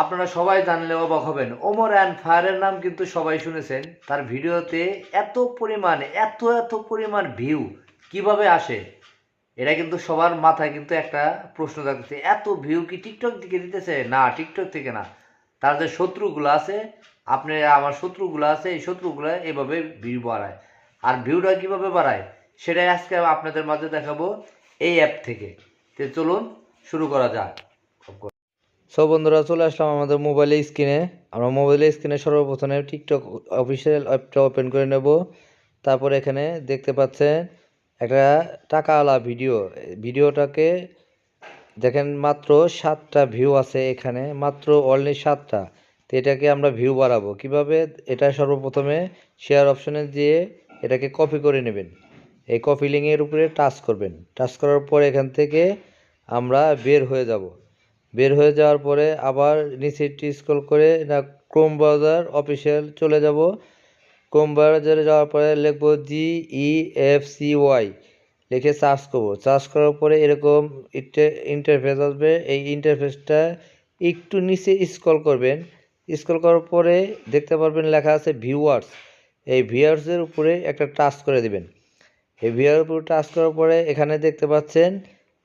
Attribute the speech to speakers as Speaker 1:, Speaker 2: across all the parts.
Speaker 1: আপনারা সবাই জানলে অবাক হবেন, ওমর অ্যান্ড ফায়ারের নাম কিন্তু সবাই শুনেছেন। তার ভিডিওতে এত পরিমাণ ভিউ কিভাবে আসে, এটা কিন্তু সবার মাথায় কিন্তু একটা প্রশ্ন থাকতেছে। এত ভিউ কি টিকটক থেকে দিতেছে? না, টিকটক থেকে না। তার যে শত্রুগুলো আছে, আপনি আমার শত্রুগুলো আছে, এই শত্রুগুলো এভাবে ভিউ বাড়ায়। আর ভিউটা কিভাবে বাড়ায় সেটাই আজকে আপনাদের মাঝে দেখাবো এই অ্যাপ থেকে। তো চলুন শুরু করা যাক। সো বন্ধুরা, চলে আসলাম আমাদের মোবাইলের স্ক্রিনে। আমরা মোবাইলের স্ক্রিনে সর্বপ্রথমে টিকটক অফিসিয়াল অ্যাপটা ওপেন করে নেব। তারপর এখানে দেখতে পাচ্ছেন একটা টাকাওয়ালা ভিডিওটাকে দেখেন, মাত্র 7টা ভিউ আছে এখানে, মাত্র অনলি 7টা। তো এটাকে আমরা ভিউ বাড়াবো কিভাবে? এটা সর্বপ্রথমে শেয়ার অপশনে দিয়ে এটাকে কপি করে নেবেন। এই কপি লিঙ্কের উপরে টাচ করবেন। টাচ করার পর এখান থেকে আমরা বের হয়ে যাব। বের হয়ে যাওয়ার পরে আবার নিচে স্ক্রল করে না ক্রোম ব্রাউজার অফিসিয়াল চলে যাব। ক্রোম ব্রাউজারে যাওয়ার পরে লিখব GEFCY, লিখে সার্চ করব। সার্চ করার পরে এরকম ইন্টারফেস আসবে। এই ইন্টারফেসটা একটু নিচে স্ক্রল করবেন। স্ক্রল করার পরে দেখতে পারবেন লেখা আছে ভিউয়ার্স। এই ভিউয়ার্সের উপরে একটা টাচ করে দিবেন। এই ভিউয়ার উপরে টাচ করার পরে এখানে দেখতে পাচ্ছেন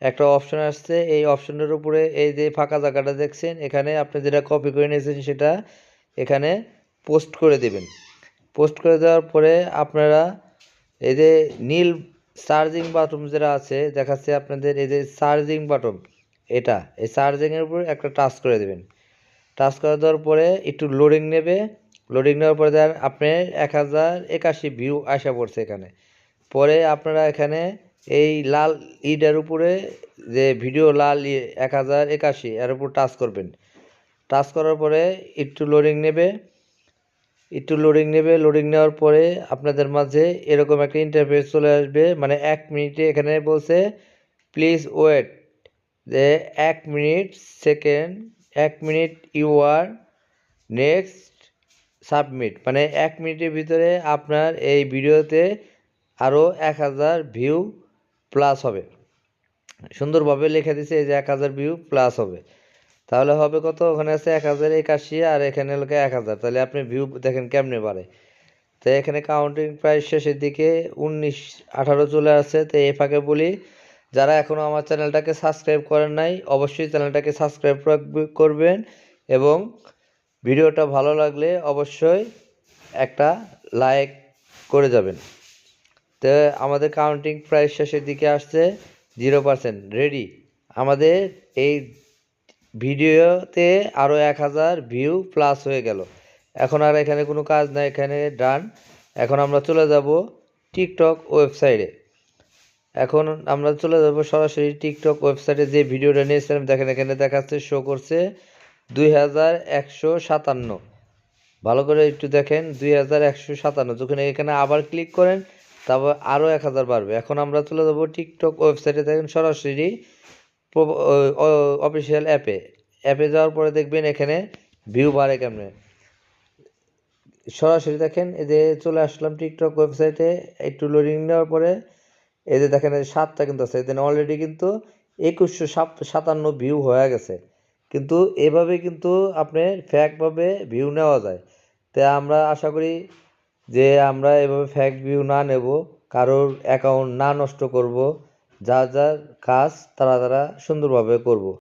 Speaker 1: একটা অপশন আসছে। এই অপশনের উপরে এই যে ফাঁকা জায়গাটা দেখছেন, এখানে আপনি যেটা কপি করে নিয়েছেন সেটা এখানে পোস্ট করে দেবেন। পোস্ট করে দেওয়ার পরে আপনারা এই যে নীল চার্জিং বাটন যেটা আছে দেখাচ্ছে আপনাদের, এই যে চার্জিং বাটন, এই চার্জিংয়ের উপর একটা টাচ করে দেবেন। টাচ করে দেওয়ার পরে একটু লোডিং নেবে। লোডিং নেওয়ার পরে দেন আপনি 1081 ভিউ আসা পড়ছে এখানে। পরে আপনারা এখানে এই লাল ইটার উপরে যে ভিডিও লাল 1081 এর উপর টাচ করবেন। টাচ করার পরে একটু লোডিং নেবে। লোডিং নেওয়ার পরে আপনাদের মাঝে এরকম একটা ইন্টারফেস চলে আসবে। মানে 1 মিনিটে এখানে বলছে প্লিজ ওয়েট, যে 1 minute second, 1 minute you are next submit. মানে 1 মিনিটের ভিতরে আপনার এই ভিডিওতে আরও 1000 ভিউ প্লাস হবে। সুন্দরভাবে লিখে দিছে এই যে 1000 ভিউ প্লাস হবে। তাহলে হবে কত? ওখানে আছে 1081 আর এখানে হলো 1000। তাহলে আপনি ভিউ দেখেন কেমনে বাড়ে। তো এখানে কাউন্টিং প্রায় শেষের দিকে 19-18 চলে আসছে। তো এই ফাঁকে বলি, যারা এখনও আমার চ্যানেলটাকে সাবস্ক্রাইব করেন নাই অবশ্যই চ্যানেলটাকে সাবস্ক্রাইব করবেন, এবং ভিডিওটা ভালো লাগলে অবশ্যই একটা লাইক করে যাবেন। তো আমাদের কাউন্টিং প্রায় শেষের দিকে আসছে। 0% রেডি। আমাদের এই ভিডিওতে আরও 1000 ভিউ প্লাস হয়ে গেল। এখন আর এখানে কোনো কাজ নাই, এখানে ডান। এখন আমরা চলে যাব টিকটক ওয়েবসাইটে। এখন আমরা চলে যাব সরাসরি টিকটক ওয়েবসাইটে। যে ভিডিওটা নিয়েছিলাম দেখেন এখানে দেখাচ্ছে, শো করছে 2157। ভালো করে একটু দেখেন, 2157। যখন এখানে আবার ক্লিক করেন তারপর আরও 1000 বাড়বে। এখন আমরা চলে যাব টিকটক ওয়েবসাইটে। দেখেন সরাসরি অফিসিয়াল অ্যাপে যাওয়ার পরে দেখবেন এখানে ভিউ বাড়ে কেমনে। সরাসরি দেখেন এই যে চলে আসলাম টিকটক ওয়েবসাইটে। একটু লোডিং নেওয়ার পরে এই যে দেখেন 7টা কিন্তু আছে। এদিন অলরেডি কিন্তু 2157 ভিউ হয়ে গেছে। কিন্তু এভাবে কিন্তু আপনার ফ্যাকভাবে ভিউ নেওয়া যায়। তাই আমরা আশা করি যে আমরা এভাবে ফ্যাক ভিউ না নেব, কারোর অ্যাকাউন্ট না নষ্ট করব, যার কাজ তারা সুন্দরভাবে করব।